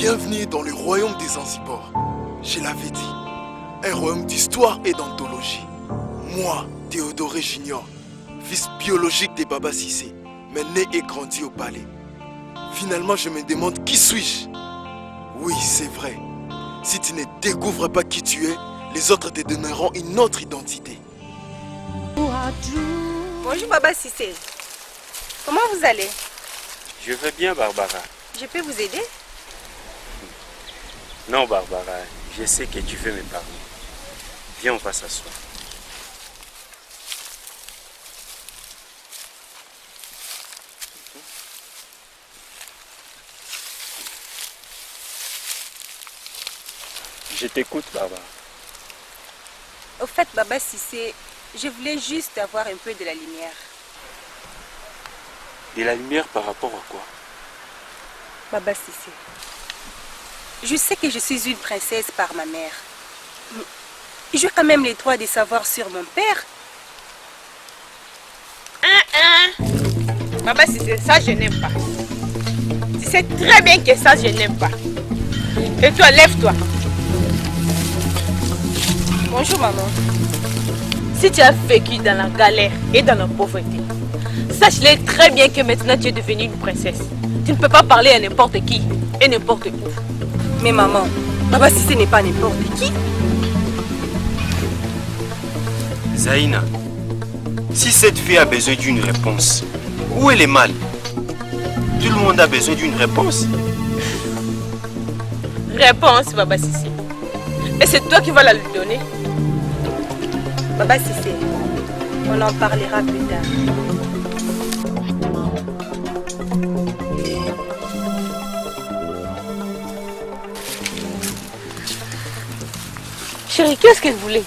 Bienvenue dans le royaume des Zanzibar. Je l'avais dit, un royaume d'histoire et d'anthologie. Moi, Théodoré Junior, fils biologique de Baba Cissé, mais né et grandi au palais. Finalement, je me demande qui suis-je? Oui, c'est vrai. Si tu ne découvres pas qui tu es, les autres te donneront une autre identité. Bonjour Baba Cissé. Comment vous allez? Je vais bien, Barbara. Je peux vous aider? Non, Barbara, je sais que tu veux me parler. Viens, on va s'asseoir. Je t'écoute, Barbara. Au fait, Baba Cissé, je voulais juste avoir un peu de la lumière. De la lumière par rapport à quoi? Baba Cissé, je sais que je suis une princesse par ma mère. Mais j'ai quand même les droits de savoir sur mon père. Baba Cissé, ça je n'aime pas. Tu sais très bien que ça je n'aime pas. Et toi, lève-toi. Bonjour maman. Si tu as vécu dans la galère et dans la pauvreté, sache-le très bien que maintenant tu es devenue une princesse. Tu ne peux pas parler à n'importe qui et n'importe où. Mais maman, Baba Cissé n'est pas n'importe qui. Zaïna, si cette fille a besoin d'une réponse, où est le mal? Tout le monde a besoin d'une réponse. Réponse, Baba Cissé. Et c'est toi qui vas la lui donner. Baba Cissé, on en parlera plus tard. Chérie, qu'est-ce qu'elle voulait?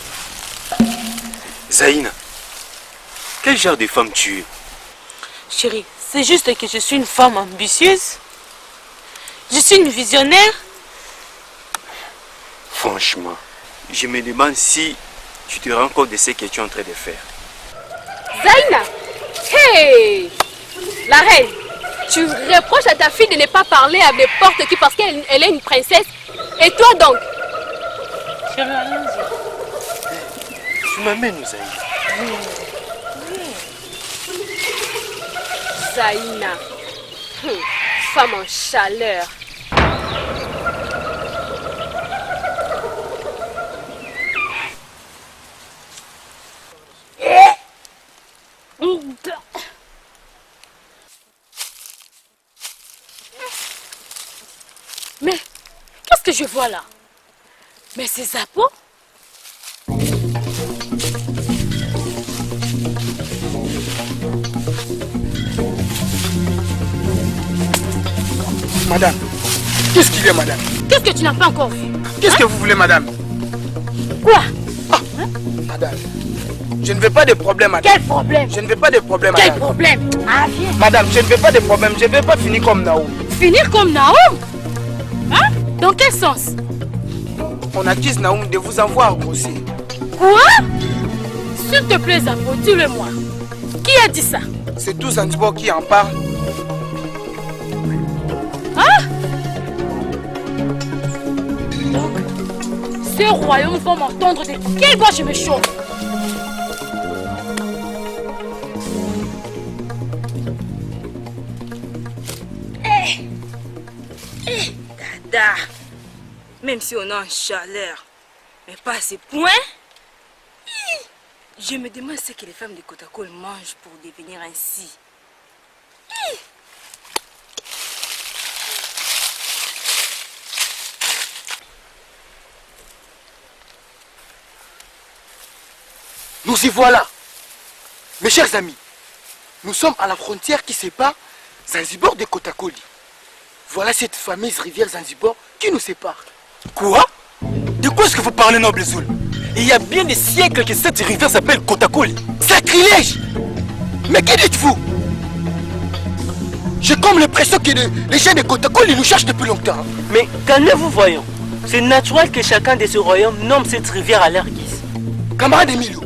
Zaïna, quel genre de femme tu es? Chérie, c'est juste que je suis une femme ambitieuse. Je suis une visionnaire. Franchement, je me demande si tu te rends compte de ce que tu es en train de faire. Zaïna! Hey! La reine, tu reproches à ta fille de ne pas parler à n'importe qui parce qu'elle est une princesse. Et toi donc? Chérie, allons-y. Tu m'amènes où, Zaïna? Zaïna, femme en chaleur. Mais qu'est-ce que je vois là? Mais c'est Zappo? Madame, qu'est-ce qu'il y a, madame? Qu'est-ce que tu n'as pas encore vu? Qu'est-ce que vous voulez, madame? Quoi? Madame, je ne veux pas de problème, madame. Quel problème? Je ne veux pas de problème, Quel madame. problème? Ah, viens. Madame, je ne veux pas de problème. Je ne veux pas finir comme Naoum. Finir comme Naoum? Hein? Dans quel sens? On accuse Naoum de vous avoir grossir. Quoi? S'il te plaît, Zappo, dis-le-moi. Qui a dit ça? C'est tout Zanzibar qui en parle. Hein? Donc, ces royaumes vont m'entendre de quel bois je me chauffe. Dada, même si on est en chaleur, mais pas à ce point. Je me demande ce que les femmes de Kotakol mangent pour devenir ainsi. Nous y voilà. Mes chers amis, nous sommes à la frontière qui sépare Zanzibar de Kotakoli. Voilà cette fameuse rivière Zanzibar qui nous sépare. Quoi? De quoi est-ce que vous parlez, noble Zoul? Il y a bien des siècles que cette rivière s'appelle Kotakoli. Sacrilège! Mais qui dites-vous? J'ai comme l'impression que les gens de Kotakoli nous cherchent depuis longtemps. Mais calmez-vous, voyons. C'est naturel que chacun de ce royaume nomme cette rivière à leur guise. Camarade Emilio,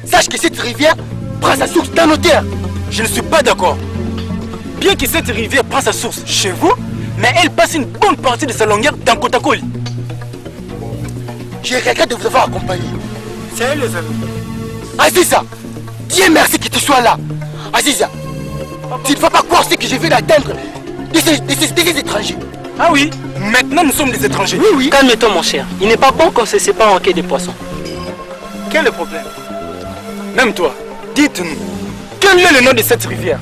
sache que cette rivière prend sa source dans nos terres. Je ne suis pas d'accord. Bien que cette rivière prenne sa source chez vous, Mais elle passe une bonne partie de sa longueur dans Kotakoli. Je regrette de vous avoir accompagné. C'est elle les amis. Aziza, Dieu merci que tu sois là. Aziza, tu ne vas pas croire ce que je viens d'atteindre de ces étrangers. Ah oui, maintenant nous sommes des étrangers. Oui, oui. Calme-toi mon cher. Il n'est pas bon qu'on se sépare en quai des poissons. Quel est le problème? Même toi, dites-nous, quel est le nom de cette rivière?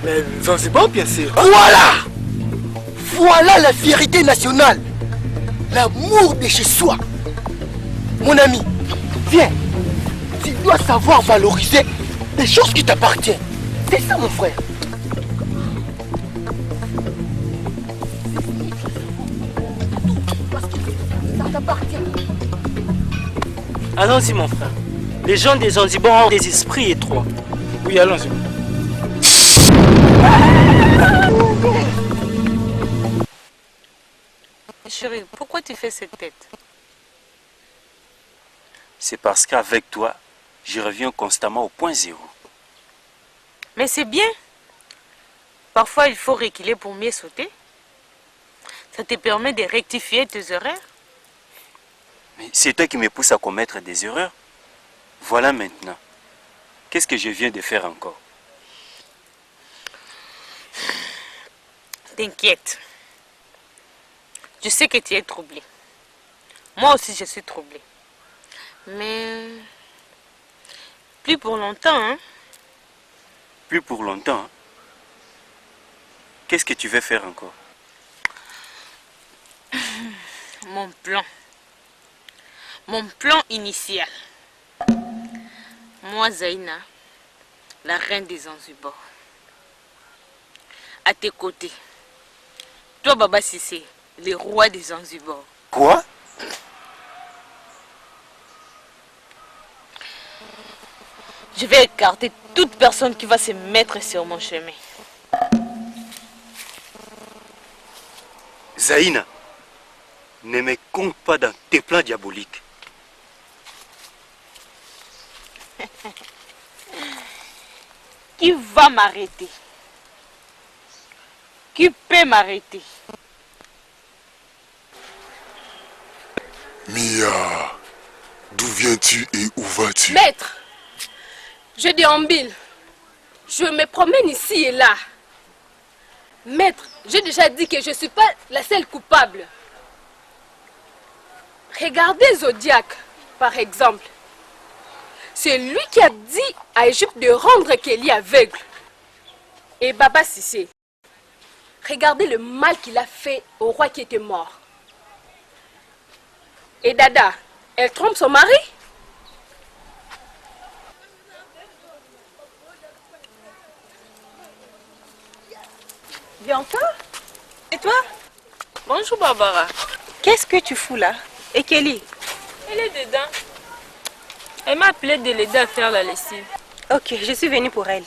Mais Zanzibar, bien sûr. Voilà. Voilà la fierté nationale. L'amour de chez soi. Mon ami, viens. Tu dois savoir valoriser les choses qui t'appartiennent. C'est ça mon frère. Parce que ça t'appartient. Allons-y mon frère. Les gens des Zanzibar ont des esprits étroits. Oui, allons-y. Chérie, pourquoi tu fais cette tête? C'est parce qu'avec toi, je reviens constamment au point zéro. Mais c'est bien. Parfois, il faut reculer pour mieux sauter. Ça te permet de rectifier tes erreurs. Mais c'est toi qui me pousse à commettre des erreurs. Voilà maintenant. Qu'est-ce que je viens de faire encore? T'inquiète. Je sais que tu es troublé. Moi aussi, je suis troublée. Mais plus pour longtemps, hein? Plus pour longtemps. Hein? Qu'est-ce que tu veux faire encore? Mon plan. Mon plan initial. Moi, Zaina, la reine des Zanzibar. À tes côtés. Toi, Baba Sissé, le roi des Zanzibar. Quoi? Je vais écarter toute personne qui va se mettre sur mon chemin. Zaina, ne me compte pas dans tes plans diaboliques. Qui va m'arrêter? Qui peut m'arrêter? Mia, d'où viens-tu et où vas-tu? Maître, je déambule. Je me promène ici et là. Maître, j'ai déjà dit que je ne suis pas la seule coupable. Regardez Zodiac, par exemple. C'est lui qui a dit à Égypte de rendre Kelly aveugle. Et Baba Sissé, regardez le mal qu'il a fait au roi qui était mort. Et Dada, elle trompe son mari? Bianca? Et toi? Bonjour Barbara. Qu'est-ce que tu fous là? Et Kelly? Elle est dedans. Elle m'a appelé de l'aider à faire la lessive. Ok, je suis venue pour elle.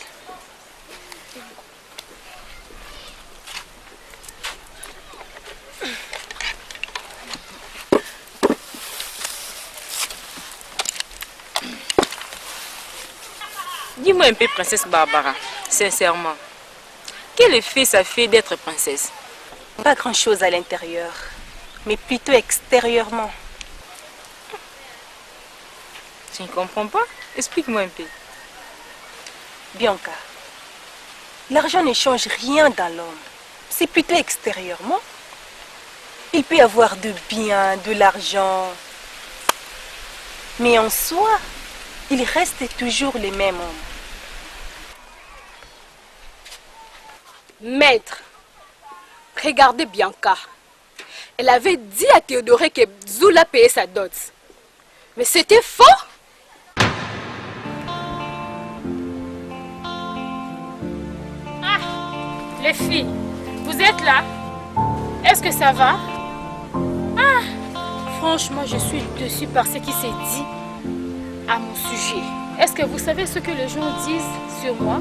Dis-moi un peu, princesse Barbara, sincèrement. Quel effet ça fait d'être princesse? Pas grand-chose à l'intérieur, mais plutôt extérieurement. Je ne comprends pas. Explique-moi un peu. Bianca, l'argent ne change rien dans l'homme. C'est plutôt extérieurement. Il peut y avoir de bien, de l'argent. Mais en soi, il reste toujours le même homme. Maître, regardez Bianca. Elle avait dit à Théodoré que Zula payait sa dot. Mais c'était faux. Ah, les filles, vous êtes là? Est-ce que ça va? Ah, franchement, je suis déçue par ce qui s'est dit à mon sujet. Est-ce que vous savez ce que les gens disent sur moi?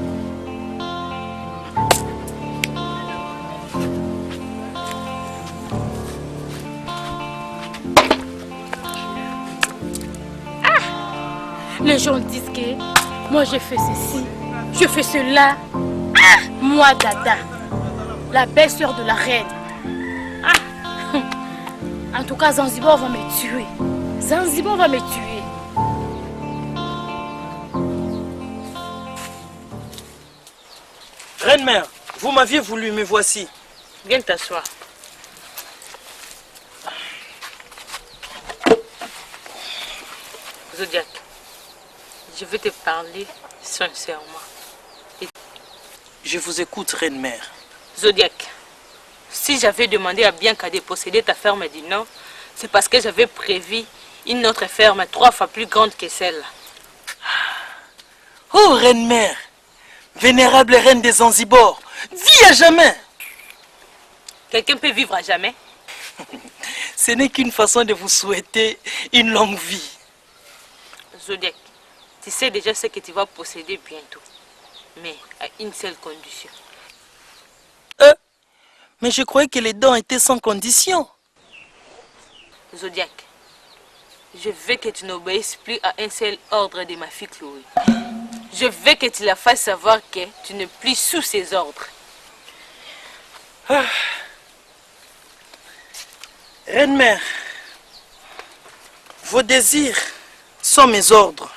Les gens disent que moi je fais ceci, je fais cela. Ah, moi Dada, la belle-sœur de la reine. Ah. En tout cas, Zanzibar va me tuer. Zanzibar va me tuer. Reine-mère, vous m'aviez voulu, me voici. Viens t'asseoir. Zodiac, je vais te parler sincèrement. Je vous écoute, reine-mère. Zodiac, si j'avais demandé à Bianca de posséder ta ferme du Nord, c'est parce que j'avais prévu une autre ferme 3 fois plus grande que celle-là. Oh, reine-mère, vénérable reine des Zanzibar, vis à jamais. Quelqu'un peut vivre à jamais? Ce n'est qu'une façon de vous souhaiter une longue vie. Zodiac, tu sais déjà ce que tu vas posséder bientôt, mais à une seule condition. Mais je croyais que les dons étaient sans condition. Zodiac, je veux que tu n'obéisses plus à un seul ordre de ma fille Chloé. Je veux que tu la fasses savoir que tu n'es plus sous ses ordres. Reine-mère, vos désirs sont mes ordres.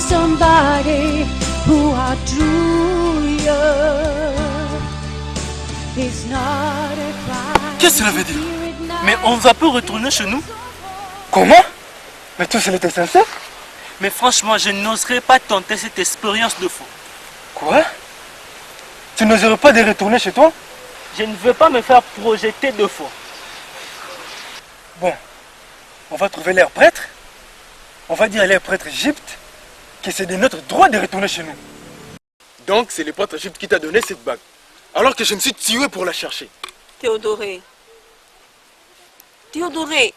Somebody who are true is not a Qu'est-ce que cela veut dire? Mais on va pas retourner chez nous? Comment? Mais tout cela était sincère? Mais franchement, je n'oserais pas tenter cette expérience de fou. Quoi? Tu n'oserais pas de retourner chez toi? Je ne veux pas me faire projeter de faux. Bon, on va trouver l'air prêtre. On va dire à l'air prêtre Égypte que c'est de notre droit de retourner chez nous. Donc c'est le prêtre Égypte qui t'a donné cette bague, alors que je me suis tué pour la chercher. Théodoré. Théodoré,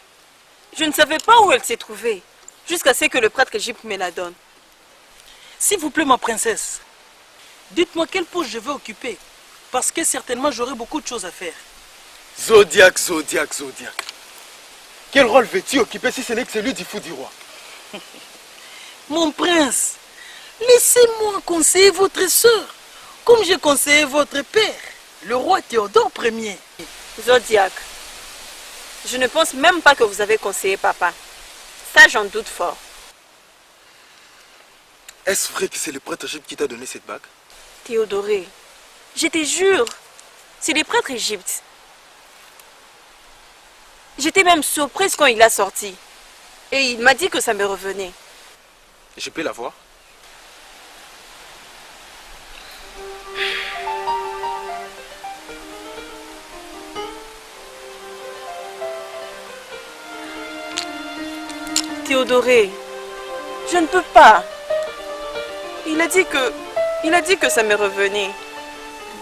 je ne savais pas où elle s'est trouvée, jusqu'à ce que le prêtre Égypte me la donne. S'il vous plaît, ma princesse, dites-moi quelle poste je vais occuper, parce que certainement j'aurai beaucoup de choses à faire. Zodiac, Zodiac, Zodiac. Quel rôle veux-tu occuper si ce n'est que celui du fou du roi? Mon prince, laissez-moi conseiller votre soeur, comme j'ai conseillé votre père, le roi Théodore Ier. Zodiac, je ne pense même pas que vous avez conseillé papa. Ça, j'en doute fort. Est-ce vrai que c'est le prêtre Égypte qui t'a donné cette bague? Théodoré, je te jure, c'est le prêtre Égypte. J'étais même surprise quand il a sorti. Et il m'a dit que ça me revenait. Je peux la voir? Théodoré, je ne peux pas. Il a dit que ça me revenait.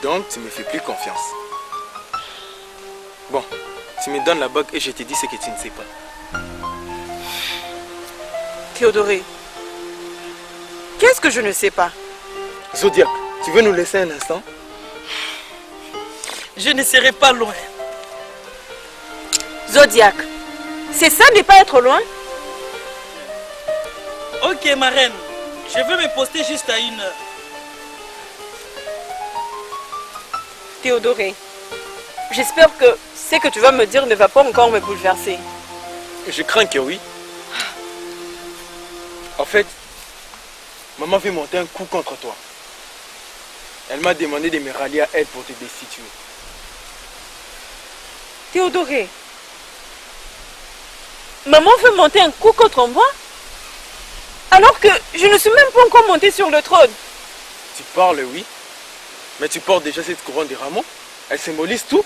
Donc tu me fais plus confiance. Bon, tu me donnes la bague et je te dis ce que tu ne sais pas. Théodoré, qu'est-ce que je ne sais pas? Zodiac, tu veux nous laisser un instant? Je ne serai pas loin. Zodiac, c'est ça ne pas être loin? Ok, ma reine, je vais me poster juste à 1 heure. Théodoré, j'espère que ce que tu vas me dire ne va pas encore me bouleverser. Je crains que oui. En fait, maman veut monter un coup contre toi. Elle m'a demandé de me rallier à elle pour te destituer. Théodoré, maman veut monter un coup contre moi? Alors que je ne suis même pas encore montée sur le trône. Tu parles, oui. Mais tu portes déjà cette couronne de rameaux. Elle symbolise tout.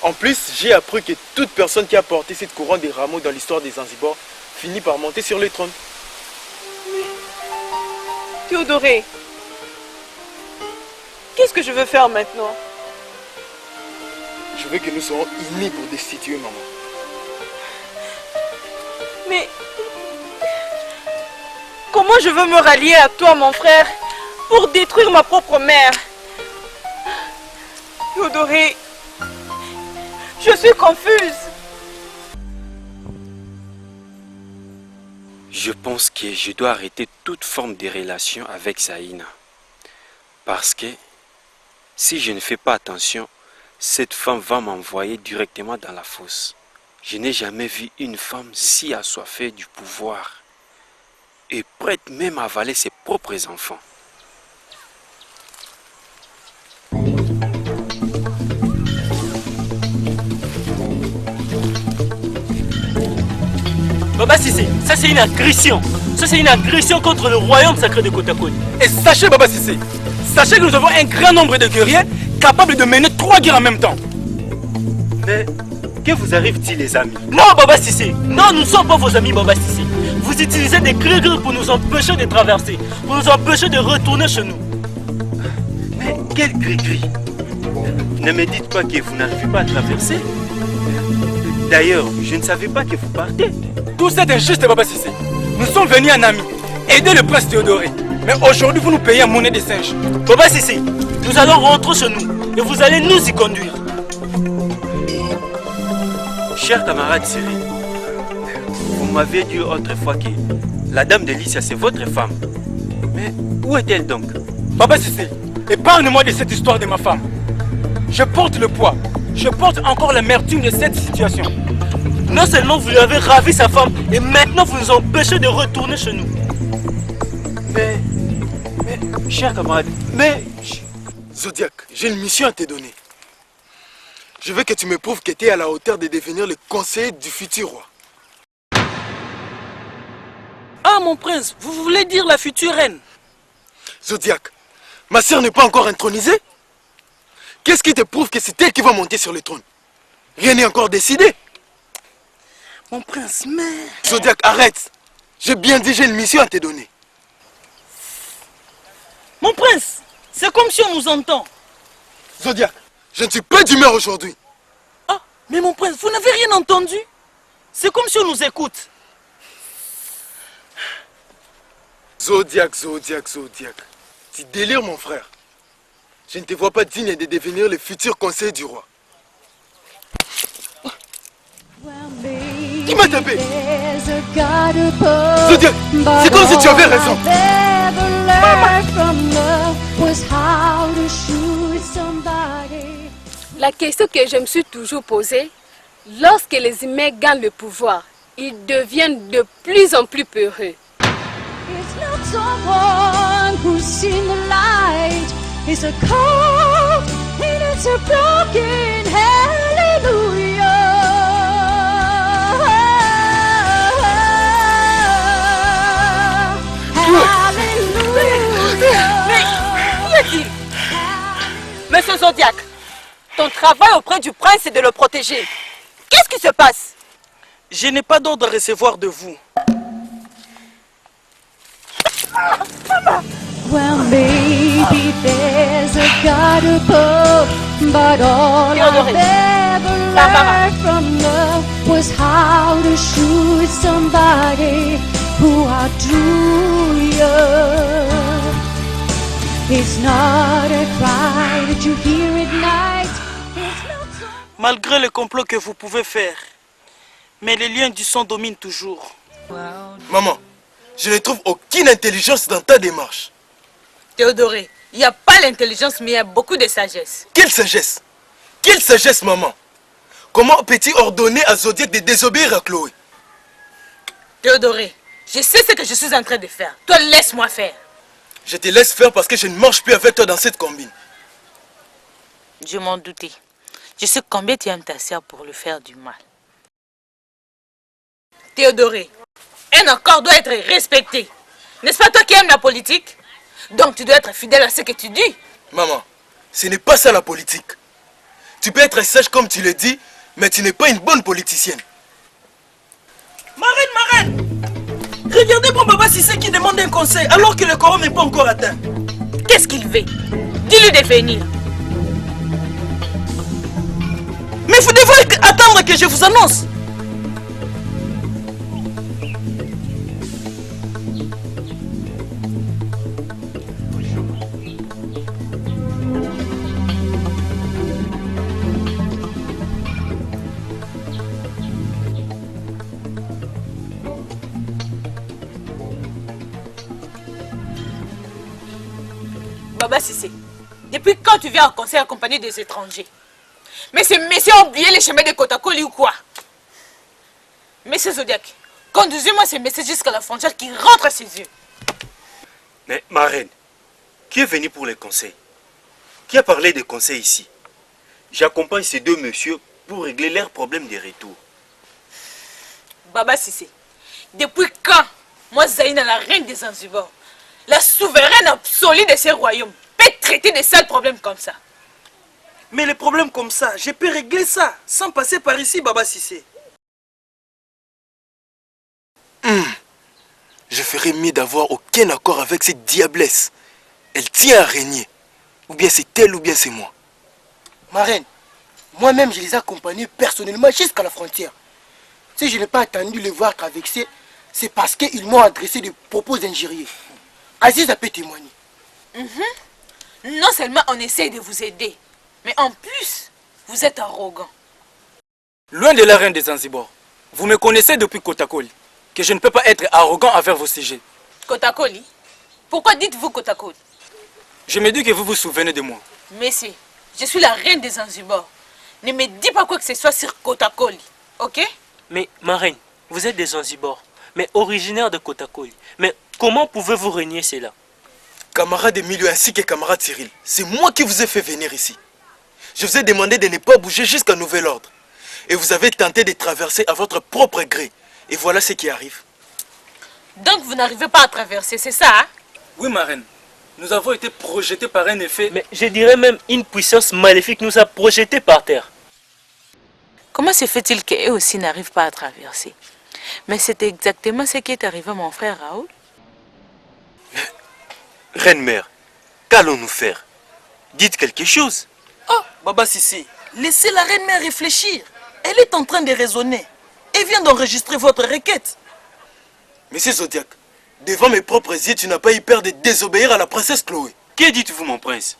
En plus, j'ai appris que toute personne qui a porté cette couronne de rameaux dans l'histoire des Zanzibar finit par monter sur le trône. Théodoré, qu'est-ce que je veux faire maintenant? Je veux que nous soyons unis pour destituer maman. Mais comment je veux me rallier à toi, mon frère, pour détruire ma propre mère? Théodoré, je suis confuse. Je pense que je dois arrêter toute forme de relation avec Zaïna. Parce que si je ne fais pas attention, cette femme va m'envoyer directement dans la fosse. Je n'ai jamais vu une femme si assoiffée du pouvoir et prête même à avaler ses propres enfants. Baba Sissé, ça c'est une agression. Ça c'est une agression contre le royaume sacré de Kotakoli. Et sachez Baba Sissé, sachez que nous avons un grand nombre de guerriers capables de mener 3 guerres en même temps. Mais que vous arrive-t-il les amis? Non Baba Sissé, non nous ne sommes pas vos amis Baba Sissé. Vous utilisez des gris-gris pour nous empêcher de traverser, pour nous empêcher de retourner chez nous. Mais quel gris-gris? Ne me dites pas que vous n'arrivez pas à traverser. D'ailleurs, je ne savais pas que vous partez. Tout ça est injuste Baba Sissé. Nous sommes venus en amis, aider le prince Théodoré. Mais aujourd'hui vous nous payez en monnaie de singe. Baba Sissé, nous allons rentrer chez nous et vous allez nous y conduire. Cher camarade Cyril, vous m'aviez dit autrefois que la dame de Lycia c'est votre femme. Mais où est-elle donc? Baba Sissé, épargne-moi de cette histoire de ma femme. Je porte le poids, je porte encore l'amertume de cette situation. Non seulement vous lui avez ravi sa femme, et maintenant vous nous empêchez de retourner chez nous. Mais, cher camarade, mais... Zodiac, j'ai une mission à te donner. Je veux que tu me prouves que tu es à la hauteur de devenir le conseiller du futur roi. Ah, mon prince, vous voulez dire la future reine? Zodiac, ma sœur n'est pas encore intronisée? Qu'est-ce qui te prouve que c'est elle qui va monter sur le trône? Rien n'est encore décidé. Mon prince, mais... Zodiac, arrête. J'ai bien dit, j'ai une mission à te donner. Mon prince, c'est comme si on nous entend. Zodiac, je ne suis pas d'humeur aujourd'hui. Ah, mais mon prince, vous n'avez rien entendu? C'est comme si on nous écoute. Zodiac. Tu délires, mon frère. Je ne te vois pas digne de devenir le futur conseiller du roi. Qui m'a tapé? Zodiac, c'est comme si tu avais raison. La question que je me suis toujours posée, lorsque les humains gagnent le pouvoir, ils deviennent de plus en plus peureux. It's not someone who's seen the light. It's a cold and it's a broken hallelujah. Hallelujah. Monsieur Zodiac, ton travail auprès du prince est de le protéger. Qu'est-ce qui se passe? Je n'ai pas d'ordre à recevoir de vous. Well, maybe there's a God above, but all I've ever learned from love was how to shoot somebody who outdrew you. It's not a cry that you hear at night. Malgré le complot que vous pouvez faire, mais les liens du sang dominent toujours. Maman, je ne trouve aucune intelligence dans ta démarche. Théodoré, il n'y a pas l'intelligence, mais il y a beaucoup de sagesse. Quelle sagesse? Quelle sagesse, maman? Comment peux-tu ordonner à Zodiac de désobéir à Chloé? Théodoré, je sais ce que je suis en train de faire. Toi, laisse-moi faire. Je te laisse faire parce que je ne marche plus avec toi dans cette combine. Je m'en doutais. Je sais combien tu aimes ta sœur pour lui faire du mal. Théodoré, un accord doit être respecté. N'est-ce pas toi qui aimes la politique? Donc tu dois être fidèle à ce que tu dis. Maman, ce n'est pas ça la politique. Tu peux être sage comme tu le dis, mais tu n'es pas une bonne politicienne. Marraine! Regardez mon Baba Sissé qui demande un conseil alors que le quorum n'est pas encore atteint. Qu'est-ce qu'il veut? Dis-lui de venir. Mais vous devez attendre que je vous annonce. Baba Sissé, depuis quand tu viens en conseil accompagné des étrangers? Mais ces messieurs ont oublié les chemins de Kotakoli ou quoi? Monsieur Zodiac, conduisez-moi ces messieurs jusqu'à la frontière qui rentre à ses yeux. Mais ma reine, qui est venu pour les conseils? Qui a parlé des conseils ici? J'accompagne ces deux messieurs pour régler leurs problèmes de retour. Baba Sissé, depuis quand moi Zaïna, la reine des Zanzibar, la souveraine absolue de ces royaumes, peut traiter de sales problèmes comme ça? Mais les problèmes comme ça, je peux régler ça sans passer par ici, Baba Sissé. Je ferais mieux d'avoir aucun accord avec cette diablesse. Elle tient à régner. Ou bien c'est elle ou bien c'est moi. Ma reine, moi-même je les ai accompagnés personnellement jusqu'à la frontière. Si je n'ai pas attendu les voir traverser, c'est parce qu'ils m'ont adressé des propos injurieux. Aziz a pu témoigner. Non seulement on essaie de vous aider, mais en plus, vous êtes arrogant. Loin de la reine des Zanzibar, vous me connaissez depuis Kotakoli, que je ne peux pas être arrogant envers vos sujets. Kotakoli? Pourquoi dites-vous Kotakoli? Je me dis que vous vous souvenez de moi. Messie, je suis la reine des Zanzibar. Ne me dis pas quoi que ce soit sur Kotakoli, ok? Mais ma reine, vous êtes des Zanzibar, mais originaire de Kotakoli. Mais comment pouvez-vous régner cela? Camarade Emilio ainsi que camarade Cyril, c'est moi qui vous ai fait venir ici. Je vous ai demandé de ne pas bouger jusqu'à nouvel ordre. Et vous avez tenté de traverser à votre propre gré. Et voilà ce qui arrive. Donc vous n'arrivez pas à traverser, c'est ça, hein? Oui, ma reine. Nous avons été projetés par un effet... Mais je dirais même une puissance maléfique nous a projetés par terre. Comment se fait-il qu'eux aussi n'arrivent pas à traverser? Mais c'est exactement ce qui est arrivé à mon frère Raoul. Reine-mère, qu'allons-nous faire? Dites quelque chose. Oh, Baba Sissé, laissez la reine-mère réfléchir. Elle est en train de raisonner. Elle vient d'enregistrer votre requête. Monsieur Zodiac, devant mes propres yeux, tu n'as pas eu peur de désobéir à la princesse Chloé. Que dites-vous, mon prince?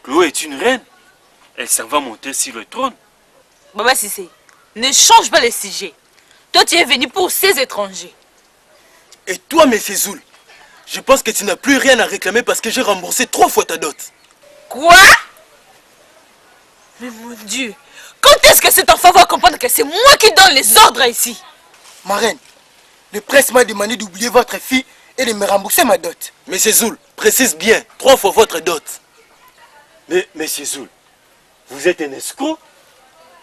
Chloé est une reine. Elle s'en va monter sur le trône. Baba Sissé, ne change pas le sujet. Toi, tu es venu pour ces étrangers. Et toi, monsieur Zoul, je pense que tu n'as plus rien à réclamer parce que j'ai remboursé 3 fois ta dot. Quoi? Mais mon Dieu, quand est-ce que cet enfant va comprendre que c'est moi qui donne les ordres ici? Ma reine, le prince m'a demandé d'oublier votre fille et de me rembourser ma dot. Monsieur Zoul, précise bien, 3 fois votre dot. Mais, monsieur Zoul, vous êtes un escroc?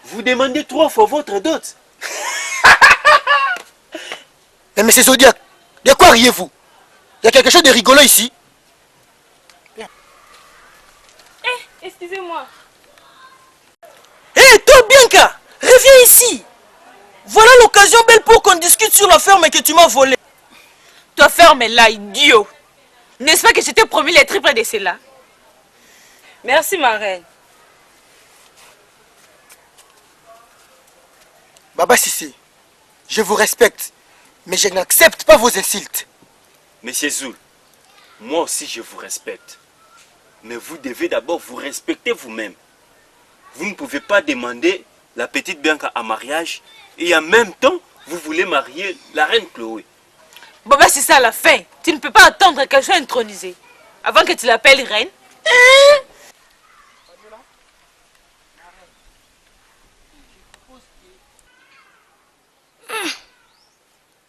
Vous demandez 3 fois votre dot. Mais monsieur Zodiac, de quoi riez-vous? Il y a quelque chose de rigolo ici. Excusez-moi. Hé, toi, Bianca, reviens ici. Voilà l'occasion belle pour qu'on discute sur la ferme que tu m'as volée. Toi, ferme-la, idiot. N'est-ce pas que je t'ai promis les triples de cela? Merci, ma reine. Baba Sissé, je vous respecte, mais je n'accepte pas vos insultes. Monsieur Zoul, moi aussi je vous respecte. Mais vous devez d'abord vous respecter vous-même. Vous ne pouvez pas demander la petite Bianca en mariage et en même temps, vous voulez marier la reine Chloé. Baba, c'est ça à la fin. Tu ne peux pas attendre qu'elle soit intronisée avant que tu l'appelles reine.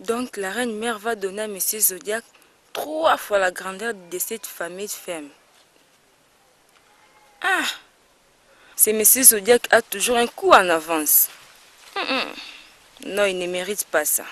Donc la reine-mère va donner à M. Zodiac 3 fois la grandeur de cette famille ferme. Ah, c'est M. Zodiac a toujours un coup en avance. Non, il ne mérite pas ça.